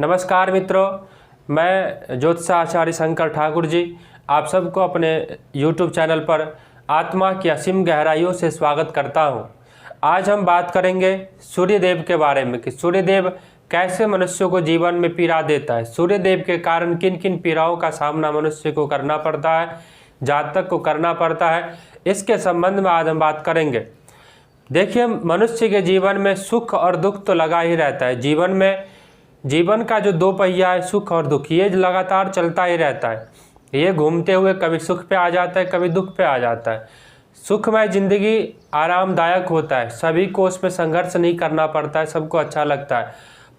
नमस्कार मित्रों, मैं ज्योतिष आचार्य शंकर ठाकुर जी आप सबको अपने YouTube चैनल पर आत्मा की असीम गहराइयों से स्वागत करता हूं। आज हम बात करेंगे सूर्यदेव के बारे में कि सूर्यदेव कैसे मनुष्यों को जीवन में पीड़ा देता है, सूर्यदेव के कारण किन किन पीड़ाओं का सामना मनुष्य को करना पड़ता है, जातक को करना पड़ता है। इसके संबंध में आज हम बात करेंगे। देखिए, मनुष्य के जीवन में सुख और दुख तो लगा ही रहता है। जीवन का जो दो पहिया है, सुख और दुख, ये लगातार चलता ही रहता है। ये घूमते हुए कभी सुख पे आ जाता है, कभी दुख पे आ जाता है। सुखमय जिंदगी आरामदायक होता है, सभी को उसमें संघर्ष नहीं करना पड़ता है, सबको अच्छा लगता है।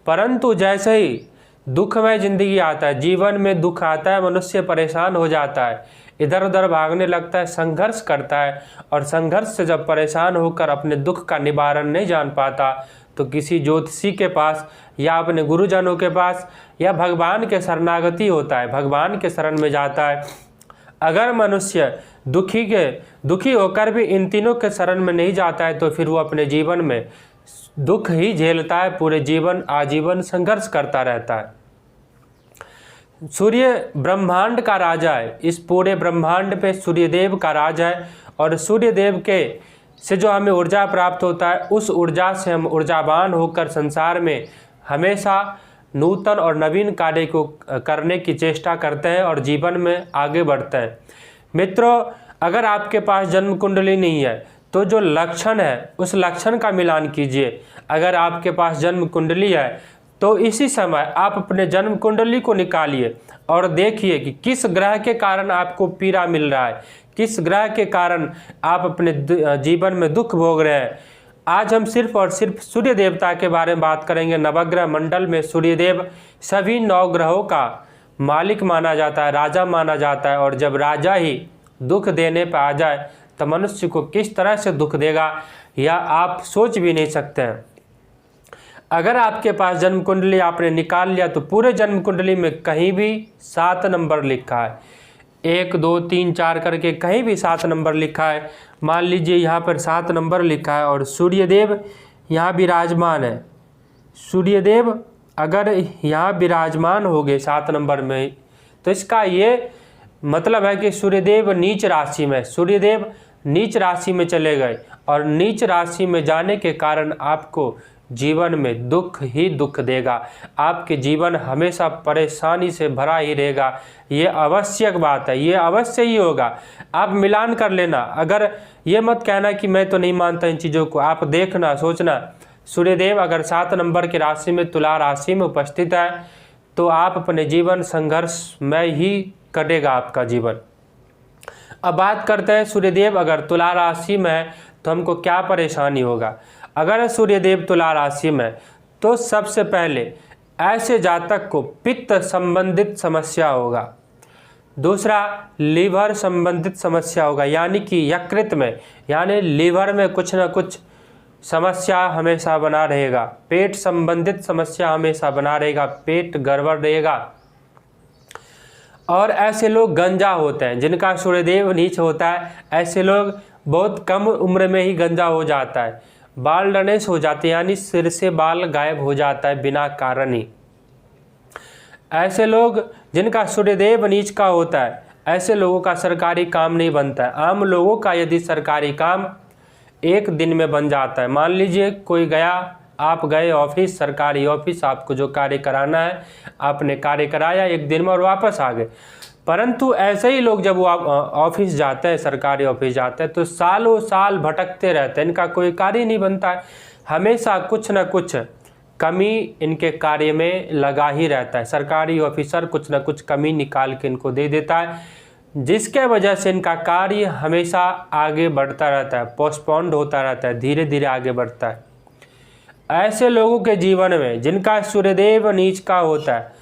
परंतु जैसे ही दुखमय जिंदगी आता है, जीवन में दुख आता है, मनुष्य परेशान हो जाता है, इधर उधर भागने लगता है, संघर्ष करता है। और संघर्ष से जब परेशान होकर अपने दुख का निवारण नहीं जान पाता तो किसी ज्योतिषी के पास या अपने गुरुजनों के पास या भगवान के शरणागति होता है, भगवान के शरण में जाता है। अगर मनुष्य दुखी होकर भी इन तीनों के शरण में नहीं जाता है तो फिर वो अपने जीवन में दुख ही झेलता है, पूरे जीवन आजीवन संघर्ष करता रहता है। सूर्य ब्रह्मांड का राजा है, इस पूरे ब्रह्मांड पे सूर्यदेव का राज है। और सूर्यदेव के से जो हमें ऊर्जा प्राप्त होता है, उस ऊर्जा से हम ऊर्जावान होकर संसार में हमेशा नूतन और नवीन कार्य को करने की चेष्टा करते हैं और जीवन में आगे बढ़ते हैं। मित्रों, अगर आपके पास जन्म कुंडली नहीं है तो जो लक्षण है उस लक्षण का मिलान कीजिए। अगर आपके पास जन्म कुंडली है तो इसी समय आप अपने जन्म कुंडली को निकालिए और देखिए कि किस ग्रह के कारण आपको पीड़ा मिल रहा है, किस ग्रह के कारण आप अपने जीवन में दुख भोग रहे हैं। आज हम सिर्फ और सिर्फ सूर्य देवता के बारे में बात करेंगे। नवग्रह मंडल में सूर्यदेव सभी 9 ग्रहों का मालिक माना जाता है, राजा माना जाता है। और जब राजा ही दुख देने पर आ जाए तो मनुष्य को किस तरह से दुख देगा या आप सोच भी नहीं सकते हैं। अगर आपके पास जन्म कुंडली आपने निकाल लिया तो पूरे जन्म कुंडली में कहीं भी 7 नंबर लिखा है, 1 2 3 4 करके कहीं भी 7 नंबर लिखा है। मान लीजिए यहाँ पर 7 नंबर लिखा है और सूर्यदेव यहाँ विराजमान है। सूर्यदेव अगर यहाँ विराजमान हो गए 7 नंबर में तो इसका ये मतलब है कि सूर्यदेव नीच राशि में, सूर्यदेव नीच राशि में चले गए और नीच राशि में जाने के कारण आपको जीवन में दुख ही दुख देगा। आपके जीवन हमेशा परेशानी से भरा ही रहेगा। ये आवश्यक बात है, ये अवश्य ही होगा। आप मिलान कर लेना। अगर ये मत कहना कि मैं तो नहीं मानता इन चीज़ों को, आप देखना, सोचना। सूर्यदेव अगर 7 नंबर की राशि में, तुला राशि में उपस्थित है तो आप अपने जीवन संघर्ष में ही कटेगा आपका जीवन। अब बात करते हैं सूर्यदेव अगर तुला राशि में है तो हमको क्या परेशानी होगा। अगर सूर्यदेव तुला राशि में तो सबसे पहले ऐसे जातक को पित्त संबंधित समस्या होगा। दूसरा, लीवर संबंधित समस्या होगा, यानी कि यकृत में यानी लीवर में कुछ ना कुछ समस्या हमेशा बना रहेगा। पेट संबंधित समस्या हमेशा बना रहेगा, पेट गड़बड़ रहेगा। और ऐसे लोग गंजा होते हैं जिनका सूर्यदेव नीच होता है। ऐसे लोग बहुत कम उम्र में ही गंजा हो जाता है, बाल डनेस हो जाते हैं, यानी सिर से बाल गायब हो जाता है बिना कारण ही। ऐसे लोग जिनका सूर्यदेव नीच का होता है, ऐसे लोगों का सरकारी काम नहीं बनता है। आम लोगों का यदि सरकारी काम एक दिन में बन जाता है, मान लीजिए कोई गया, आप गए ऑफिस, सरकारी ऑफिस, आपको जो कार्य कराना है आपने कार्य कराया एक दिन में और वापस आ गए। परंतु ऐसे ही लोग जब वो ऑफिस जाते हैं, सरकारी ऑफिस जाते हैं तो सालों साल भटकते रहते हैं, इनका कोई कार्य नहीं बनता है। हमेशा कुछ न कुछ कमी इनके कार्य में लगा ही रहता है। सरकारी ऑफिसर कुछ न कुछ कमी निकाल के इनको दे देता है, जिसके वजह से इनका कार्य हमेशा आगे बढ़ता रहता है, पोस्टपोन्ड होता रहता है, धीरे धीरे आगे बढ़ता है। ऐसे लोगों के जीवन में जिनका सूर्यदेव नीच का होता है,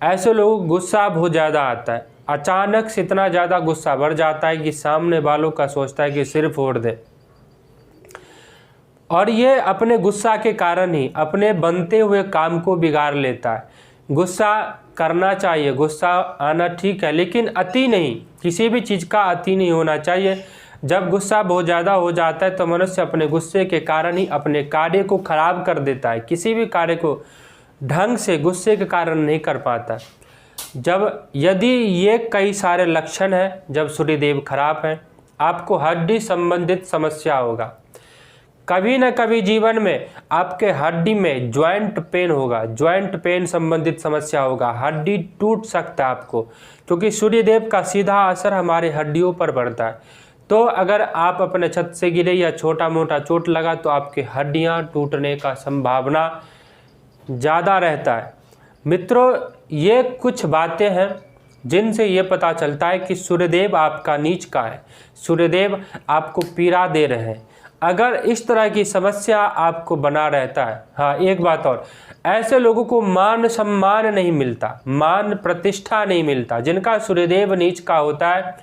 ऐसे लोगों को गुस्सा बहुत ज़्यादा आता है। अचानक से इतना ज़्यादा गुस्सा बढ़ जाता है कि सामने वालों का सोचता है कि सिर फोड़ दे। और ये अपने गुस्सा के कारण ही अपने बनते हुए काम को बिगाड़ लेता है। गुस्सा करना चाहिए, गुस्सा आना ठीक है, लेकिन अति नहीं, किसी भी चीज़ का अति नहीं होना चाहिए। जब गुस्सा बहुत ज़्यादा हो जाता है तो मनुष्य अपने गुस्से के कारण ही अपने कार्य को खराब कर देता है। किसी भी कार्य को ढंग से गुस्से के कारण नहीं कर पाता। यदि ये कई सारे लक्षण हैं, जब सूर्यदेव खराब हैं, आपको हड्डी संबंधित समस्या होगा। कभी न कभी जीवन में आपके हड्डी में जॉइंट पेन होगा, जॉइंट पेन संबंधित समस्या होगा, हड्डी टूट सकता है आपको, क्योंकि सूर्यदेव का सीधा असर हमारे हड्डियों पर पड़ता है। तो अगर आप अपने छत से गिरे या छोटा मोटा चोट लगा तो आपकी हड्डियां टूटने का संभावना ज़्यादा रहता है। मित्रों, ये कुछ बातें हैं जिनसे ये पता चलता है कि सूर्यदेव आपका नीच का है, सूर्यदेव आपको पीड़ा दे रहे हैं। अगर इस तरह की समस्या आपको बना रहता है, हाँ एक बात और, ऐसे लोगों को मान सम्मान नहीं मिलता, मान प्रतिष्ठा नहीं मिलता। जिनका सूर्यदेव नीच का होता है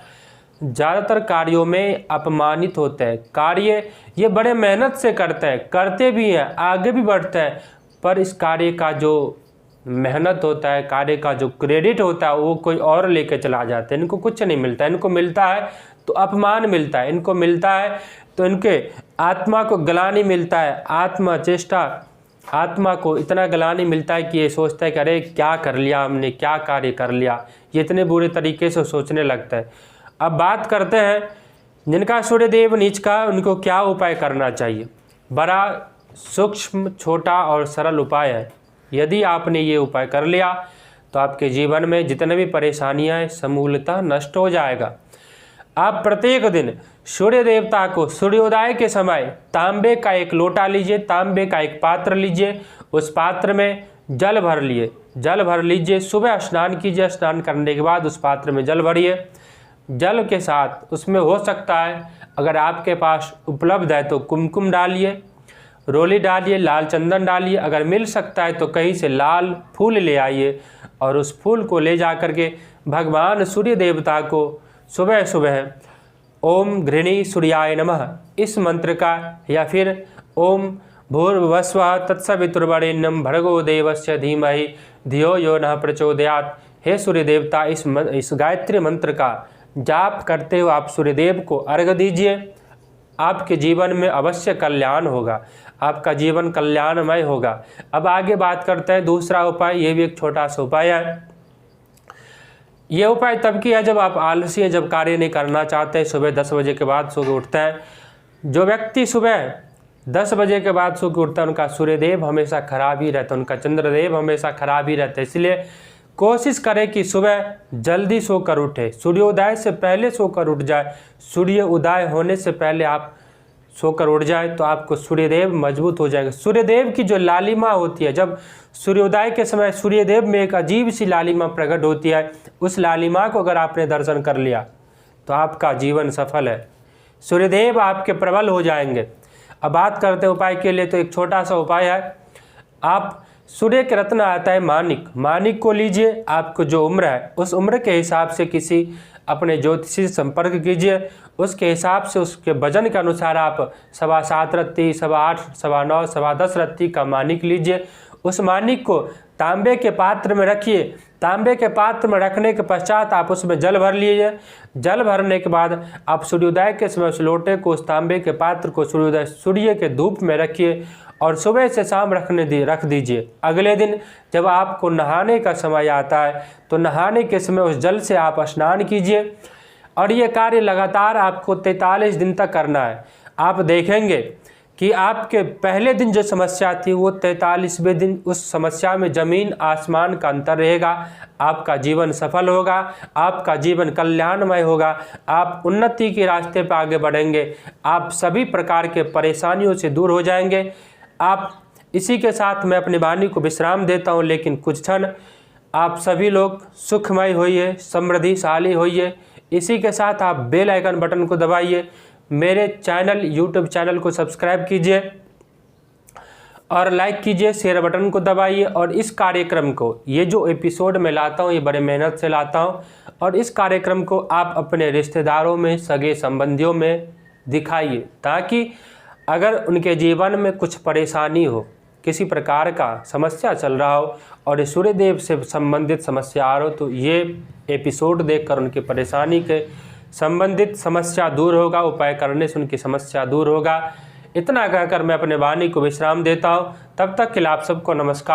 ज़्यादातर कार्यों में अपमानित होते हैं। कार्य ये बड़े मेहनत से करते हैं, करते भी हैं, आगे भी बढ़ते हैं, पर इस कार्य का जो मेहनत होता है, कार्य का जो क्रेडिट होता है वो कोई और लेके चला जाता है। इनको कुछ नहीं मिलता, इनको मिलता है तो अपमान मिलता है, इनको मिलता है तो इनके आत्मा को ग्लानि मिलता है, आत्मा चेष्टा, आत्मा को इतना ग्लानि मिलता है कि ये सोचता है कि अरे क्या कर लिया हमने, क्या कार्य कर लिया, ये इतने बुरे तरीके से सोचने लगता है। अब बात करते हैं जिनका सूर्यदेव नीच का, उनको क्या उपाय करना चाहिए। बड़ा सूक्ष्म, छोटा और सरल उपाय है। यदि आपने ये उपाय कर लिया तो आपके जीवन में जितने भी परेशानियां हैं समूलतः नष्ट हो जाएगा। आप प्रत्येक दिन सूर्य देवता को सूर्योदय के समय तांबे का एक लोटा लीजिए, तांबे का एक पात्र लीजिए, उस पात्र में जल भर लीजिए। सुबह स्नान कीजिए, स्नान करने के बाद उस पात्र में जल भरिए। जल के साथ उसमें हो सकता है अगर आपके पास उपलब्ध है तो कुमकुम डालिए, रोली डालिए, लाल चंदन डालिए। अगर मिल सकता है तो कहीं से लाल फूल ले आइए और उस फूल को ले जा कर के भगवान सूर्य देवता को सुबह सुबह ओम घृणी सूर्याय नमः इस मंत्र का, या फिर ओम भूर्भुवस्वः तत्सवितुर्वरेण्यं भर्गो देवस्य धीमहि धियो यो नः प्रचोदयात्। हे सूर्य देवता, इस गायत्री मंत्र का जाप करते हुए आप सूर्यदेव को अर्घ्य दीजिए। आपके जीवन में अवश्य कल्याण होगा, आपका जीवन कल्याणमय होगा। अब आगे बात करते हैं दूसरा उपाय। ये भी एक छोटा सा उपाय है। ये उपाय तब किया जब आप आलसी हैं, जब कार्य नहीं करना चाहते, सुबह 10 बजे के बाद सो के उठते हैं। जो व्यक्ति सुबह 10 बजे के बाद सो के उठता है उनका सूर्यदेव हमेशा खराब ही रहता है, उनका चंद्रदेव हमेशा खराब ही रहता है। इसलिए कोशिश करें कि सुबह जल्दी सोकर उठे, सूर्योदय से पहले सोकर उठ जाए, सूर्य उदय होने से पहले आप सोकर उठ जाए तो आपको सूर्यदेव मजबूत हो जाएगा। सूर्यदेव की जो लालिमा होती है, जब सूर्योदय के समय सूर्यदेव में एक अजीब सी लालिमा प्रकट होती है, उस लालिमा को अगर आपने दर्शन कर लिया तो आपका जीवन सफल है, सूर्यदेव आपके प्रबल हो जाएंगे। अब बात करते हैं उपाय के लिए, तो एक छोटा सा उपाय है। आप सूर्य के रत्न आता है मानिक को लीजिए। आपको जो उम्र है उस उम्र के हिसाब से किसी अपने ज्योतिषी से संपर्क कीजिए, उसके हिसाब से उसके वजन के अनुसार आप 7.25 रत्ती, 8.25, 9.25, 10.25 रत्ती का मानिक लीजिए। उस मानिक को तांबे के पात्र में रखिए। तांबे के पात्र में रखने के पश्चात आप उसमें जल भर लीजिए। जल भरने के बाद आप सूर्योदय के समय उस लोटे को, उस तांबे के पात्र को सूर्य के धूप में रखिए और सुबह से शाम रख दीजिए। अगले दिन जब आपको नहाने का समय आता है तो नहाने के समय उस जल से आप स्नान कीजिए और ये कार्य लगातार आपको 43 दिन तक करना है। आप देखेंगे कि आपके पहले दिन जो समस्या थी वो 43वें दिन उस समस्या में ज़मीन आसमान का अंतर रहेगा। आपका जीवन सफल होगा, आपका जीवन कल्याणमय होगा, आप उन्नति के रास्ते पर आगे बढ़ेंगे, आप सभी प्रकार के परेशानियों से दूर हो जाएंगे। आप इसी के साथ मैं अपनी वाणी को विश्राम देता हूँ, लेकिन कुछ क्षण आप सभी लोग सुखमय होइए, समृद्धिशाली होइए। इसी के साथ आप बेल आइकन बटन को दबाइए, मेरे चैनल यूट्यूब चैनल को सब्सक्राइब कीजिए और लाइक कीजिए, शेयर बटन को दबाइए। और इस कार्यक्रम को, ये जो एपिसोड मैं लाता हूँ ये बड़े मेहनत से लाता हूँ, और इस कार्यक्रम को आप अपने रिश्तेदारों में, सगे संबंधियों में दिखाइए, ताकि अगर उनके जीवन में कुछ परेशानी हो, किसी प्रकार का समस्या चल रहा हो और सूर्यदेव से संबंधित समस्या आ रहा हो, तो ये एपिसोड देखकर उनकी परेशानी के संबंधित समस्या दूर होगा, उपाय करने से उनकी समस्या दूर होगा। इतना कहकर मैं अपने वाणी को विश्राम देता हूँ। तब तक के लिए आप सबको नमस्कार।